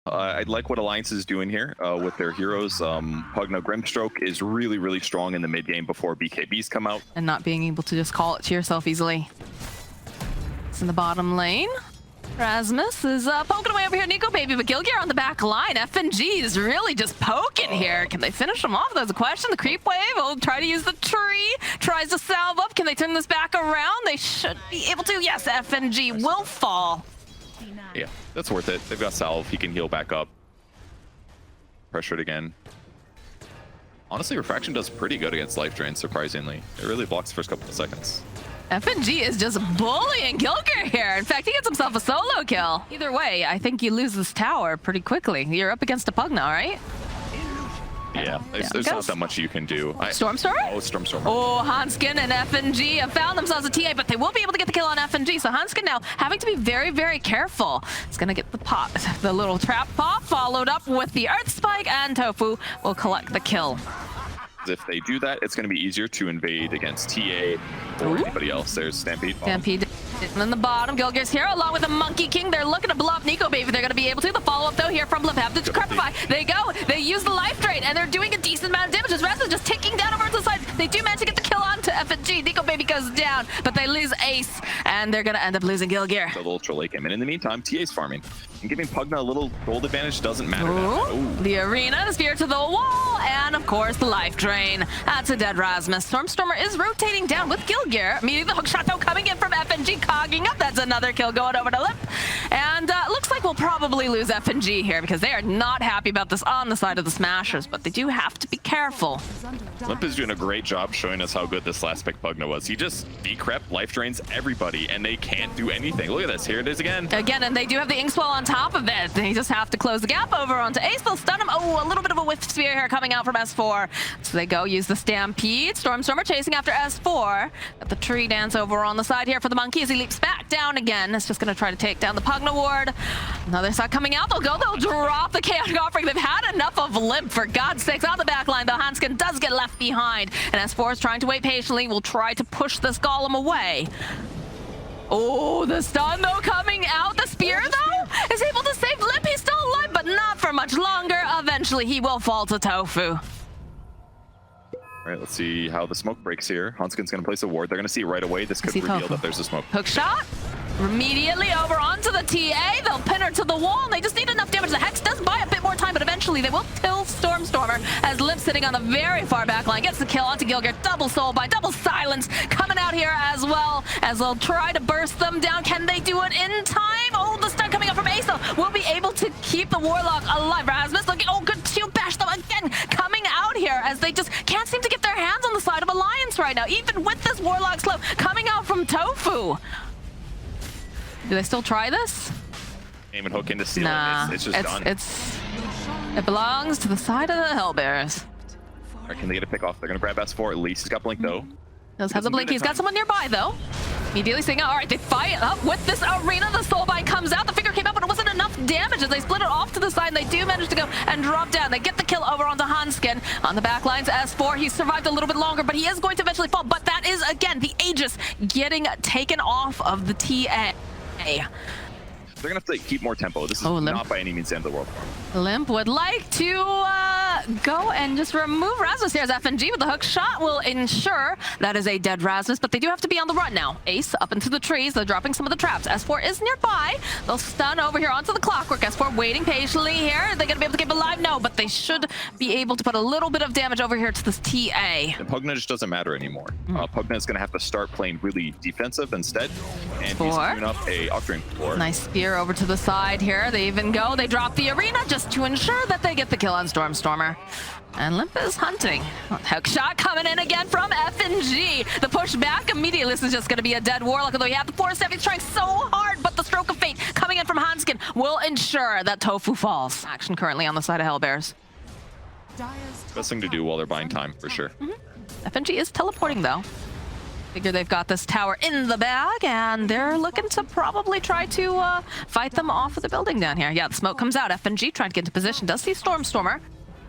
I like what Alliance is doing here with their heroes. Pugna Grimstroke is really, really strong in the mid game before BKBs come out. And not being able to just call it to yourself easily. It's in the bottom lane. Rasmus is poking away over here, Nico Baby, but Gilgear on the back line. FNG is really just poking here. Can they finish him off? There's a question. The creep wave will try to use the tree. Tries to salve up. Can they turn this back around? They should be able to. Yes, FNG will fall. Yeah, that's worth it. They've got salve. He can heal back up. Pressured again. Honestly, Refraction does pretty good against life drain, surprisingly. It really blocks the first couple of seconds. FNG is just bullying Gilgear here. In fact, he gets himself a solo kill. Either way, I think you lose this tower pretty quickly. You're up against a Pugna, right? Yeah, there's not that much you can do. Stormstormer? Oh, Stormstormer. Oh, Hanskin and FNG have found themselves a TA, but they will be able to get the kill on FNG. So Hanskin now having to be very, very careful. It's going to get the pop, the little trap pop, followed up with the Earth Spike, and Tofu will collect the kill. If they do that, it's going to be easier to invade against TA or anybody else. There's Stampede. Stampede in the bottom. Gilgear's here along with the Monkey King. They're looking to blow up Nico Baby. They're going to be able to. The follow-up, though, here from Liv have the Decrepify. They go. They use the Life Drain, and they're doing a decent amount of damage. As Rasmus just ticking down over to the side. They do manage to get the kill onto FNG. Nico Baby goes down, but they lose Ace, and they're going to end up losing Gilgear. The ultra late game. And in the meantime, TA's farming. And giving Pugna a little gold advantage doesn't matter now. The arena, the spear to the wall, and of course the life drain. That's a dead Rasmus. Stormstormer is rotating down with Gilgear. Meeting the hook shot though coming in from FNG, cogging up. That's another kill going over to Limp. And looks like we'll probably lose FNG here because they are not happy about this on the side of the Smashers, but they do have to be careful. Limp is doing a great job showing us how good this last pick Pugna was. He just decrep life drains everybody and they can't do anything. Look at this. Here it is again. Again, and they do have the Ink Swell on top of it. They just have to close the gap over onto Ace. They'll stun him. Oh, a little bit of a whiff spear here coming out from S4. So they go use the Stampede. Stormstormer chasing after S4. Got the tree dance over on the side here for the Monkey as he leaps back down again. It's just going to try to take down the Pugna ward. Another shot coming out. They'll drop the Chaotic Offering. They've had enough of Limp, for God's sakes. On the back line, though, Hanskin does get left behind. And S4 is trying to wait patiently. Will try to push this Golem away. Oh, the stun, though, coming out. The spear, though, is able to save Limp. He's still alive, but not for much longer. Eventually, he will fall to Tofu. All right, let's see how the smoke breaks here. Hanskin's going to place a ward. They're going to see right away. This could reveal that there's a smoke. Hook shot. Immediately over onto the TA. They'll pin her to the wall, and they just need enough damage. The Hex does buy a bit more time, but eventually they will kill Stormstormer as Limp sitting on the very far back line gets the kill onto Gilgear. Double soul by double silence coming out here as well as they'll try to burst them down. Can they do it in time? Oh, the stun coming up from Ace will be able to keep the Warlock alive. Rasmus looking, oh, good shield bash though again coming out here as they just can't seem to get their hands on the side of Alliance right now, even with this Warlock slow coming out from Tofu. Do they still try this? Aim and hook into steal. Nah, it's just done. It belongs to the side of the Hellbears. Or can they get a pick off? They're going to grab S4. At least he's got blink though. Does have the blink. He's got someone nearby though. Immediately saying, all right, they fight up with this arena. The soulbind comes out. The figure came out, but it wasn't enough damage as they split it off to the side. And they do manage to go and drop down. They get the kill over onto Hanskin. On the back lines, S4, he survived a little bit longer, but he is going to eventually fall. But that is, again, the Aegis getting taken off of the TA. They're going to have to keep more tempo. This is not by any means the end of the world. Limp would like to go and just remove Rasmus here as FNG with the hook shot will ensure that is a dead Rasmus, but they do have to be on the run now. Ace up into the trees. They're dropping some of the traps. S4 is nearby. They'll stun over here onto the Clockwork. S4 waiting patiently here. Are they going to be able to keep alive? No, but they should be able to put a little bit of damage over here to this TA. And Pugna just doesn't matter anymore. Pugna is going to have to start playing really defensive instead. And he's doing up a Octarine floor. Nice spear over to the side here. They even go. They drop the arena just to ensure that they get the kill on Stormstormer. And Limp is hunting. Hook shot coming in again from FNG. The push back immediately. This is just going to be a dead Warlock, although he had the Force He's trying so hard, but the Stroke of Fate coming in from Hanskin will ensure that Tofu falls. Action currently on the side of Hellbears. Best thing to do while they're buying time, for sure. FNG is teleporting, though. Figure they've got this tower in the bag, and they're looking to probably try to fight them off of the building down here. Yeah, the smoke comes out. FNG trying to get into position. Does see Stormstormer.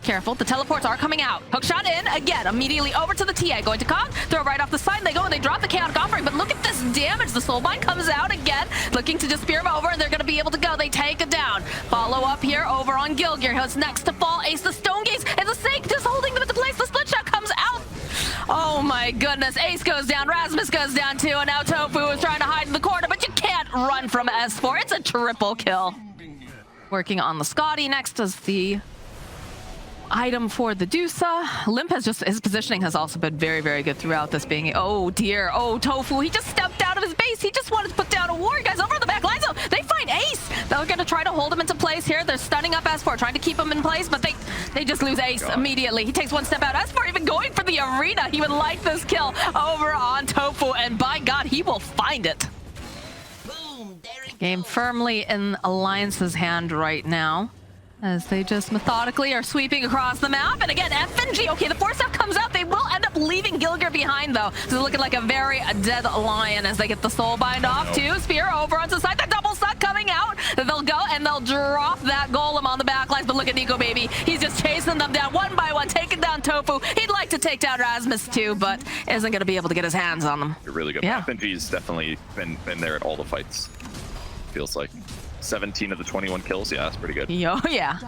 Careful, the teleports are coming out. Hookshot in, again, immediately over to the TA. Going to Kong, throw right off the side, they go and they drop the chaotic offering, but look at this damage. The Soulbind comes out again, looking to just spear him over, and they're gonna be able to go. They take it down. Follow up here over on Gilgear, who's next to fall. Ace the Stone Gaze, and the Sake just holding them into place. The split shot comes out. Oh my goodness, Ace goes down, Rasmus goes down too, and now Tofu is trying to hide in the corner, but you can't run from S4. It's a triple kill. Working on the Scotty next as the item for the Dusa. Limp has just, his positioning has also been very, very good throughout this being, oh dear, oh Tofu, he just stepped out of his base. He just wanted to put down a ward, guys, over on the back line zone. They find Ace. They're gonna try to hold him into place here. They're stunning up S4, trying to keep him in place, but they just lose Ace immediately. He takes one step out. S4 even going for the arena. He would like this kill over on Tofu, and by God, he will find it. Game firmly in Alliance's hand right now, as they just methodically are sweeping across the map. And again, FNG, okay, the 4-step comes out. They will end up leaving Gilgear behind, though. This is looking like a very dead lion as they get the Soulbind off, too. Spear over onto the side. The double suck coming out. They'll go and they'll drop that golem on the backlines. But look at Nico, baby. He's just chasing them down one by one, taking down Tofu. He'd like to take down Rasmus, too, but isn't going to be able to get his hands on them. You're really good. Yeah. FNG's definitely been there at all the fights. Feels like 17 of the 21 kills. Yeah, that's pretty good. Yo, yeah.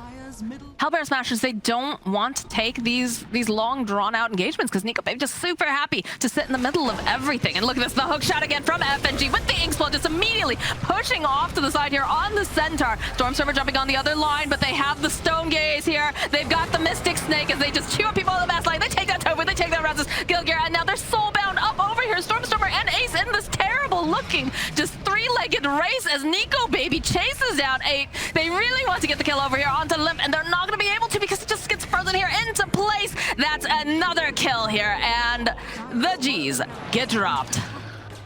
Hellbear Smashers, they don't want to take these long, drawn-out engagements because Nico Baby just super happy to sit in the middle of everything. And look at this, the hook shot again from FNG with the Inksplode just immediately pushing off to the side here on the Centaur. Stormstormer jumping on the other line, but they have the Stone Gaze here. They've got the Mystic Snake as they just chew up people on the back line. They take that Tofu, they take that Rasmus, Gilgear, and now they're soulbound up over here. Stormstormer and Ace in this terrible-looking, just three-legged race as Nico Baby chases down 8. They really want to get the kill over here onto Limp, and they're not going to be able to because it just gets frozen here into place. That's another kill here, and the G's get dropped.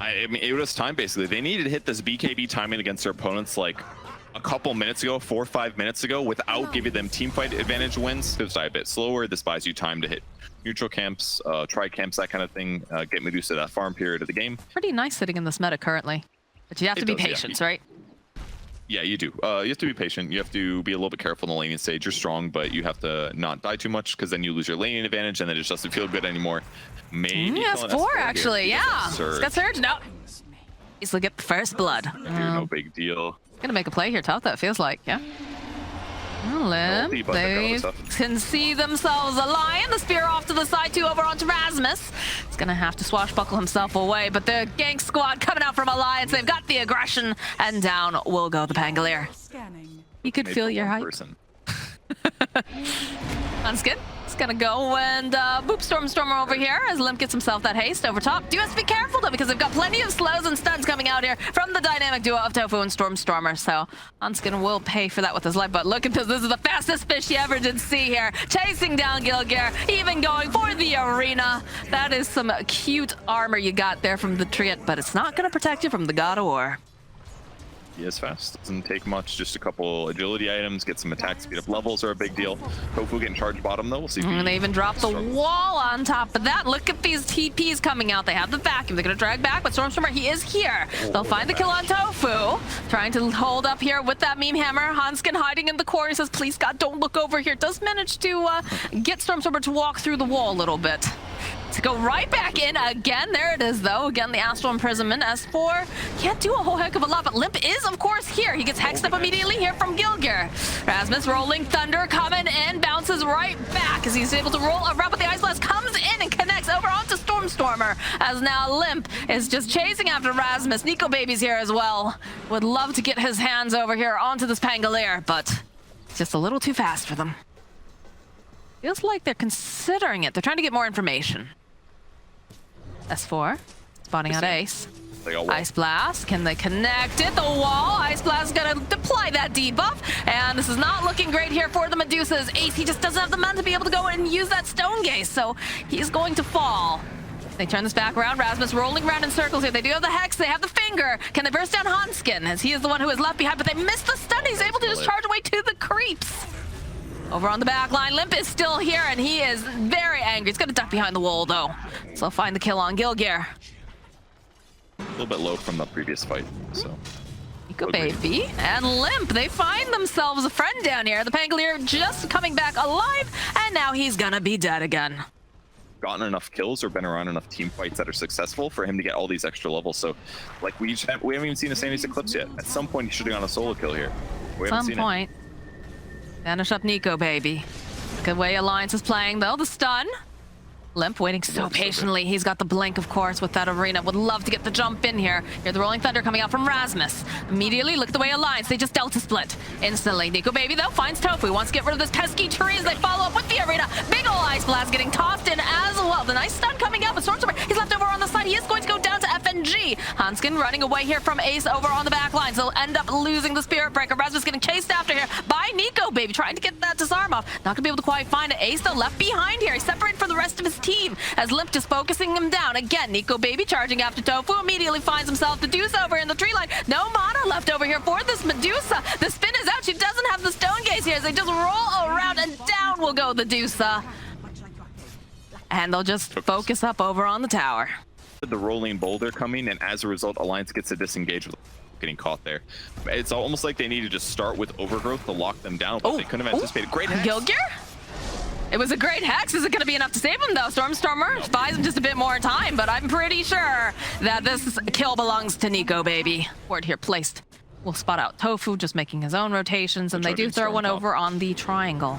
I mean, it was time, basically. They needed to hit this BKB timing against their opponents like a couple minutes ago, 4 or 5 minutes ago, without giving them teamfight advantage wins. It's a bit slower. This buys you time to hit neutral camps, try camps, that kind of thing, get Medusa that farm period of the game. Pretty nice sitting in this meta currently, but you have to be patient, right? Yeah, you do. You have to be patient. You have to be a little bit careful in the laning stage. You're strong, but you have to not die too much because then you lose your laning advantage and then it just doesn't feel good anymore. Maybe S4 actually, yeah. It's got Surge. No. Easily get the first blood. No big deal. Gonna make a play here, tough that feels like, yeah. Limp, they can see themselves a lion. The spear off to the side, too, over onto Rasmus. He's gonna have to swashbuckle himself away, but the gank squad coming out from Alliance, they've got the aggression, and down will go the Pangolier. You could feel your hype. That's good. It's gonna go and boop Stormstormer over here as Limp gets himself that haste over top. Do have to be careful though because they've got plenty of slows and stuns coming out here from the dynamic duo of Tofu and Stormstormer. So Hanskin will pay for that with his life. But look at this. This is the fastest fish you ever did see here. Chasing down Gilgear, even going for the arena. That is some cute armor you got there from the Triot, but it's not gonna protect you from the God of War. He is fast. Doesn't take much. Just a couple agility items. Get some attack speed up levels are a big deal. Tofu getting charged bottom though. We'll see. And they even dropped the wall on top of that. Look at these TPs coming out. They have the vacuum. They're gonna drag back, but Stormstormer, he is here. They'll find the kill on Tofu. Trying to hold up here with that meme hammer. Hanskin hiding in the corner. He says, please God, don't look over here. Does manage to get Stormstormer to walk through the wall a little bit. To go right back in again. There it is, though. Again, the Astral Imprisonment. S4 can't do a whole heck of a lot, but Limp is, of course, here. He gets hexed up immediately here from Gilgear. Rasmus rolling thunder coming in, bounces right back as he's able to roll around, but the Ice Blast comes in and connects over onto Stormstormer as now Limp is just chasing after Rasmus. Nico Baby's here as well. Would love to get his hands over here onto this Pangolier, but it's just a little too fast for them. Feels like they're considering it. They're trying to get more information. S4, spotting out Ace. Ice Blast, can they connect it? The wall, Ice Blast is gonna deploy that debuff, and this is not looking great here for the Medusas. Ace, he just doesn't have the mana to be able to go and use that Stone Gaze, so he's going to fall. They turn this back around, Rasmus rolling around in circles here. They do have the Hex, they have the Finger. Can they burst down Hanskin, as he is the one who is left behind, but they missed the stun. He's able to just charge away to the creeps. Over on the back line, Limp is still here, and he is very angry. He's going to duck behind the wall, though. So they'll find the kill on Gilgear. A little bit low from the previous fight, so. Nico Baby and Limp, they find themselves a friend down here. The Pangolier just coming back alive, and now he's gonna be dead again. Gotten enough kills or been around enough team fights that are successful for him to get all these extra levels. So, like, we haven't even seen a Sandy's Eclipse yet. At some point, he should have gone a solo kill here. We haven't seen it. Vanish up Nico Baby. Good way Alliance is playing, though. The stun. Limp waiting so patiently. He's got the blink, of course, with that arena. Would love to get the jump in here. Hear the Rolling Thunder coming out from Rasmus. Immediately, look at the way Alliance. They just Delta split instantly. Nico Baby, though, finds Tofu. Wants to get rid of this pesky tree as they follow up with the arena. Big ol' Ice Blast getting tossed in as well. The nice stun coming out, but Stormstormer, he's left over on the side. He is going to go down to FNG. Hanskin running away here from Ace over on the back line. So they'll end up losing the Spirit Breaker. Rasmus getting chased after here by Nico Baby, trying to get that disarm off. Not going to be able to quite find it. Ace, though, left behind here. He's separated from the rest of his team as Limp just focusing him down. Again, Nico Baby charging after Tofu, immediately finds himself Medusa over in the tree line. No mana left over here for this Medusa. The spin is out. She doesn't have the stone gaze here as they just roll around, and down will go the Medusa. And they'll just focus up over on the tower. The rolling boulder coming, and as a result, Alliance gets to disengage with getting caught there. It's almost like they need to just start with Overgrowth to lock them down, but they couldn't have anticipated. Great hex. Gilgear? It was a great hex. Is it going to be enough to save him, though? Stormstormer buys him just a bit more time, but I'm pretty sure that this kill belongs to Nico Baby. Ward here placed. We'll spot out Tofu just making his own rotations, and they do throw one over on the triangle.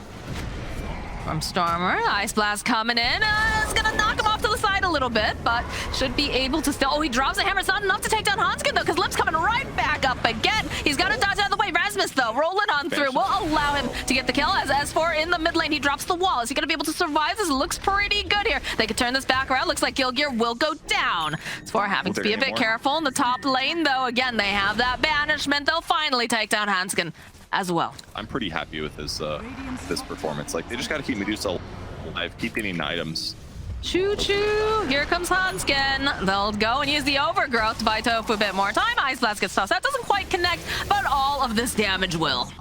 Stormstormer, Ice Blast coming in. It's going to knock him off to the side a little bit, but should be able to still... Oh, he drops a hammer. It's not enough to take down Hanskin, though, because Limp's coming right back up again. He's got to dodge out of the way. Rasmus, though, rolling on through. We'll allow him to get the kill as S4 in the mid lane. He drops the wall. Is he going to be able to survive? This looks pretty good here. They could turn this back around. Looks like Gilgear will go down. S4 having to be a bit careful in the top lane, though. Again, they have that banishment. They'll finally take down Hanskin as well. I'm pretty happy with this performance. Like, they just got to keep Medusa alive, keep getting items. Choo-choo, here comes Hanskin. They'll go and use the Overgrowth to buy Tofu a bit more time. Ice Blast gets tossed. That doesn't quite connect, but all of this damage will.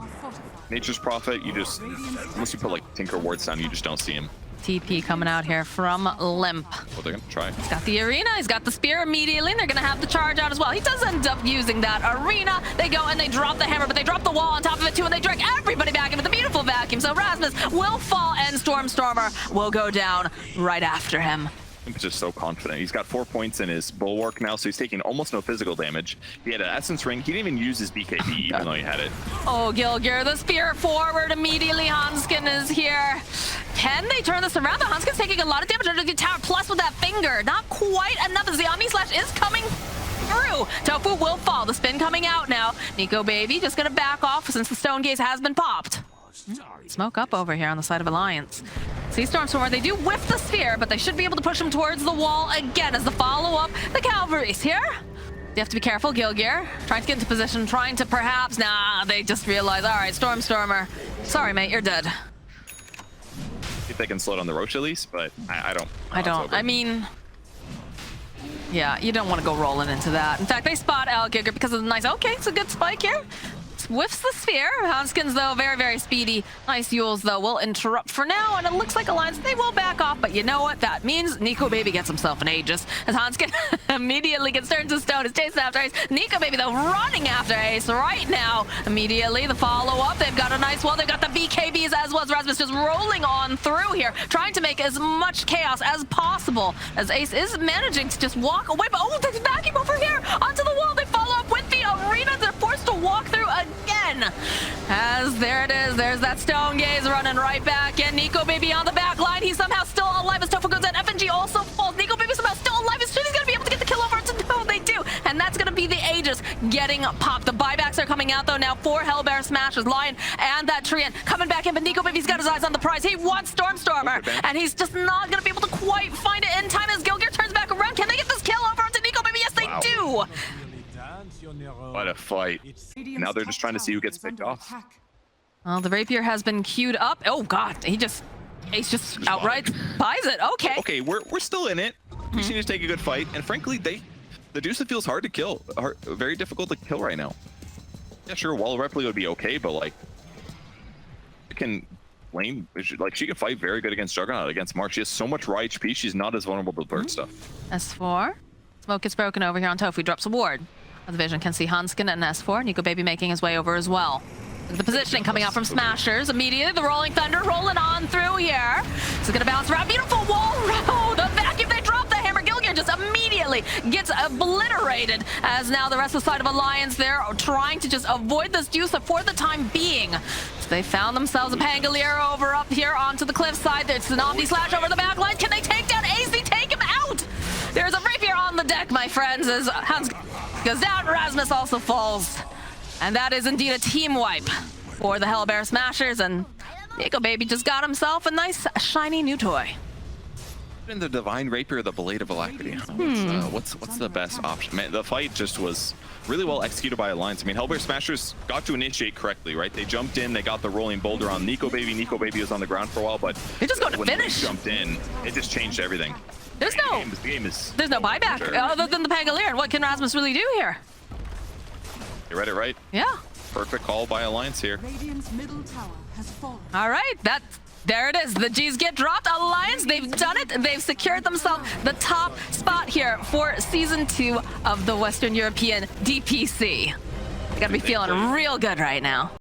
Nature's Prophet, you just, unless you put like Tinker wards down, you just don't see him. TP coming out here from Limp. Well, they're gonna try. He's got the arena, he's got the spear immediately, and they're gonna have the charge out as well. He does end up using that arena. They go and they drop the hammer, but they drop the wall on top of it too, and they drag everybody back into the beautiful vacuum. So Rasmus will fall, and Stormstormer will go down right after him. He's just so confident. He's got 4 points in his bulwark now, so he's taking almost no physical damage. He had an Essence Ring. He didn't even use his BKB, even though he had it. Oh, Gilgear, the spear forward immediately. Hanskin is here. Can they turn this around? The Hanskin's taking a lot of damage under the tower, plus with that finger. Not quite enough as the Omni Slash is coming through. Tofu will fall. The spin coming out now. Nico Baby just gonna back off since the Stone Gaze has been popped. Smoke up over here on the side of Alliance. See Stormstormer, they do whiff the sphere, but they should be able to push him towards the wall again as the follow-up. The Cavalry's here. You have to be careful, Gilgear. Trying to get into position, trying to perhaps... Nah, they just realize, all right, Stormstormer. Sorry, mate, you're dead. If they can slow down the Roche at least, but I don't. I mean... Yeah, you don't want to go rolling into that. In fact, they spot out Gilgear because of the nice... Okay, it's a good spike here. Whiffs the sphere. Hanskins, though, very, very speedy. Nice Yules, though, will interrupt for now, and it looks like Alliance, they will back off, but you know what that means? Nico Baby gets himself an Aegis, as Hanskin immediately gets turned to stone, is chasing after Ace. Nico Baby, though, running after Ace right now. Immediately, the follow-up. They've got a nice wall. They've got the BKBs as well as Rasmus just rolling on through here, trying to make as much chaos as possible, as Ace is managing to just walk away, but oh, they're backing over here onto the wall. They follow up with the arena. They're forced to walk through again. As there it is, there's that Stone Gaze running right back in. Nico Baby on the back line. He's somehow still alive as Tofu goes down. FNG also falls. Nico Baby somehow still alive. He's going to be able to get the kill over to no, they do. And that's going to be the Aegis getting popped. The buybacks are coming out though now for Hellbear smashes Lion and that Treant coming back in, but Nico Baby's got his eyes on the prize. He wants Stormstormer, and he's just not going to be able to quite find it in time as Gilgear turns back around. Can they get this kill over onto Nico Baby? Yes, they do. What a fight. Now they're just trying to see who gets picked off. Well, the Rapier has been queued up. Oh, God. Ace just outright buys it. Okay. Okay, we're still in it. We just need to take a good fight. And frankly, the Medusa feels hard to kill. Very difficult to kill right now. Yeah, sure, Wall Repli would be okay, but like, it can lane, like she can fight very good against Juggernaut, against Mark. She has so much raw HP, she's not as vulnerable to bird stuff. S4. Smoke gets broken over here on Tofu. Drops a ward. The Vision can see Hunskin and S4. Nico Baby making his way over as well. The positioning coming out from Smashers. Immediately, the Rolling Thunder rolling on through here. This is going to bounce around. Beautiful wall row. The vacuum, they drop the hammer. Gilligan just immediately gets obliterated, as now the rest of the side of Alliance, they're trying to just avoid this juice for the time being. So they found themselves a Pangolier over up here onto the cliffside. There's Tsunami Slash over the back line. Can they take down AC? Take him out! There's a Rapier on the deck, my friends, as Hans goes down. Rasmus also falls. And that is indeed a team wipe for the Hellbear Smashers, and Nico Baby just got himself a nice, shiny new toy. In the Divine Rapier, the Blade of Alacrity. What's the best option? Man, the fight just was really well executed by Alliance. I mean, Hellbear Smashers got to initiate correctly, right? They jumped in, they got the rolling boulder on Nico Baby. Nico Baby was on the ground for a while, but they're just going to when finish. they jumped in, it just changed everything. There's no buyback sure. other than the Pangolier. And what can Rasmus really do here? You read it right. Yeah. Perfect call by Alliance here. Radiant's middle tower has fallen. All right, there it is. The G's get dropped. Alliance, they've done it. They've secured themselves the top spot here for Season 2 of the Western European DPC. They gotta be feeling real good right now.